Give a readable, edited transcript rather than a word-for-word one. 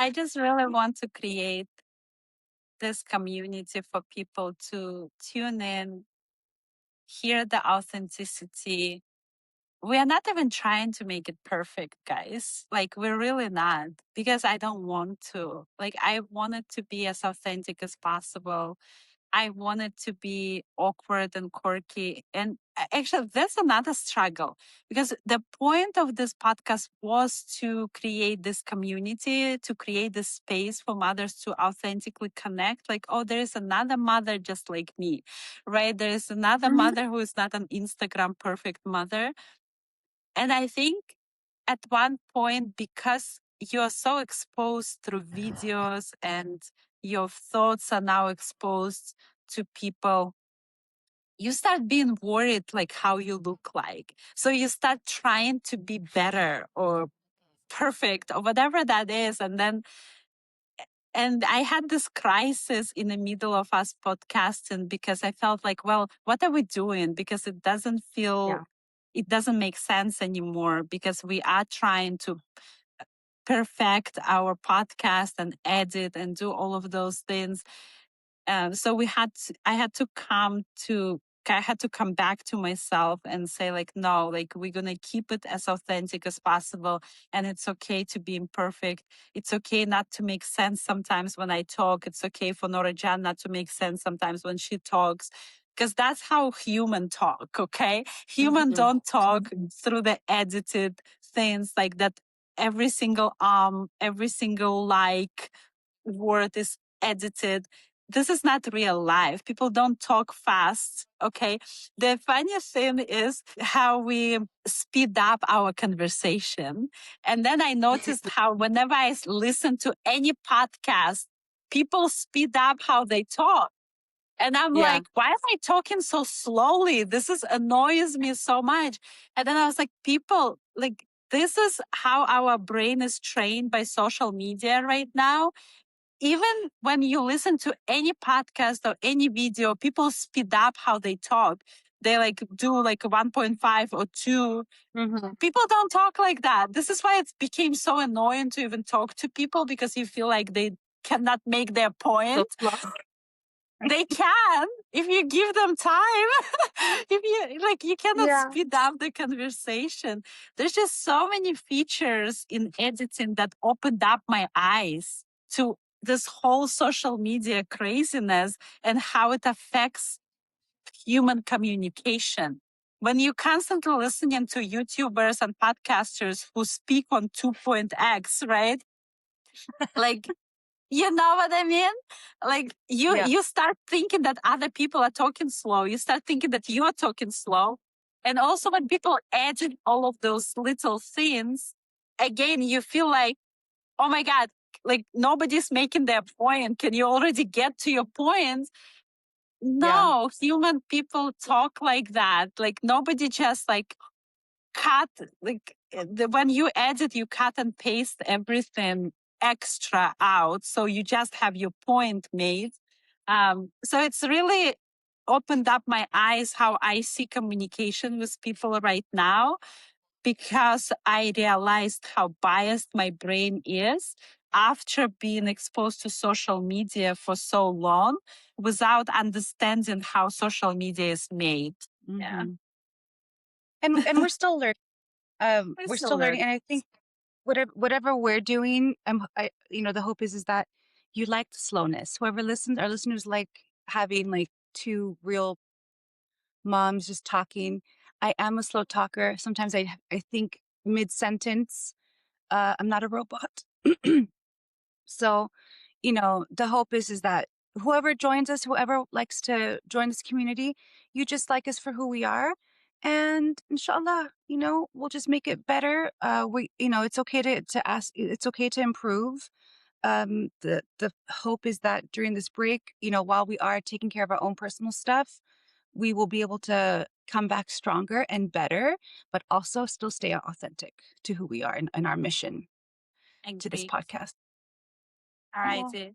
I just really want to create this community for people to tune in, hear the authenticity. We are not even trying to make it perfect, guys. Like, we're really not, because I don't want to. Like, I want it to be as authentic as possible. I want it to be awkward and quirky. And actually, that's another struggle, because the point of this podcast was to create this community, to create this space for mothers to authentically connect. Like, oh, there is another mother just like me, right? There is another mother who is not an Instagram perfect mother. And I think at one point, because you're so exposed through videos and your thoughts are now exposed to people, you start being worried like how you look like. So you start trying to be better or perfect or whatever that is. And I had this crisis in the middle of us podcasting, because I felt like, well, what are we doing? Because it doesn't feel, it doesn't make sense anymore, because we are trying to perfect our podcast and edit and do all of those things. So I had to come back to myself and say, like, no, like, we're going to keep it as authentic as possible. And it's okay to be imperfect. It's okay not to make sense sometimes when I talk. It's okay for Nora Jan not to make sense sometimes when she talks. Because that's how human talk, okay? Human don't talk through the edited things like that. Every single every single word is edited. This is not real life. People don't talk fast. Okay. The funniest thing is how we speed up our conversation. And then I noticed how whenever I listen to any podcast, people speed up how they talk. And I'm like, why am I talking so slowly? This annoys me so much. And then I was like, people, like, this is how our brain is trained by social media right now. Even when you listen to any podcast or any video, people speed up how they talk. They like do like 1.5 or 2. People don't talk like that. This is why it became so annoying to even talk to people, because you feel like they cannot make their point. They can if you give them time. If you like, you cannot speed up the conversation. There's just so many features in editing that opened up my eyes to this whole social media craziness and how it affects human communication. When you're constantly listening to YouTubers and podcasters who speak on 2.x, right? Like, you know what I mean? Like, you start thinking that other people are talking slow. You start thinking that you are talking slow. And also when people edit all of those little things, again, you feel like, oh my God, like, nobody's making their point. Can you already get to your point? No, human people talk like that. Like, nobody just like cut, like, when you edit, you cut and paste everything extra out. So you just have your point made. So it's really opened up my eyes how I see communication with people right now, because I realized how biased my brain is after being exposed to social media for so long without understanding how social media is made. Yeah. And we're still learning. We're still learning, and I think whatever we're doing, the hope is that you like the slowness. Whoever listens, our listeners like having like two real moms just talking. I am a slow talker. Sometimes I think mid sentence. I'm not a robot. So, the hope is that whoever joins us, whoever likes to join this community, you just like us for who we are. And inshallah, we'll just make it better. It's okay to ask, it's okay to improve. The hope is that during this break, while we are taking care of our own personal stuff, we will be able to come back stronger and better, but also still stay authentic to who we are and our mission to this podcast. All right.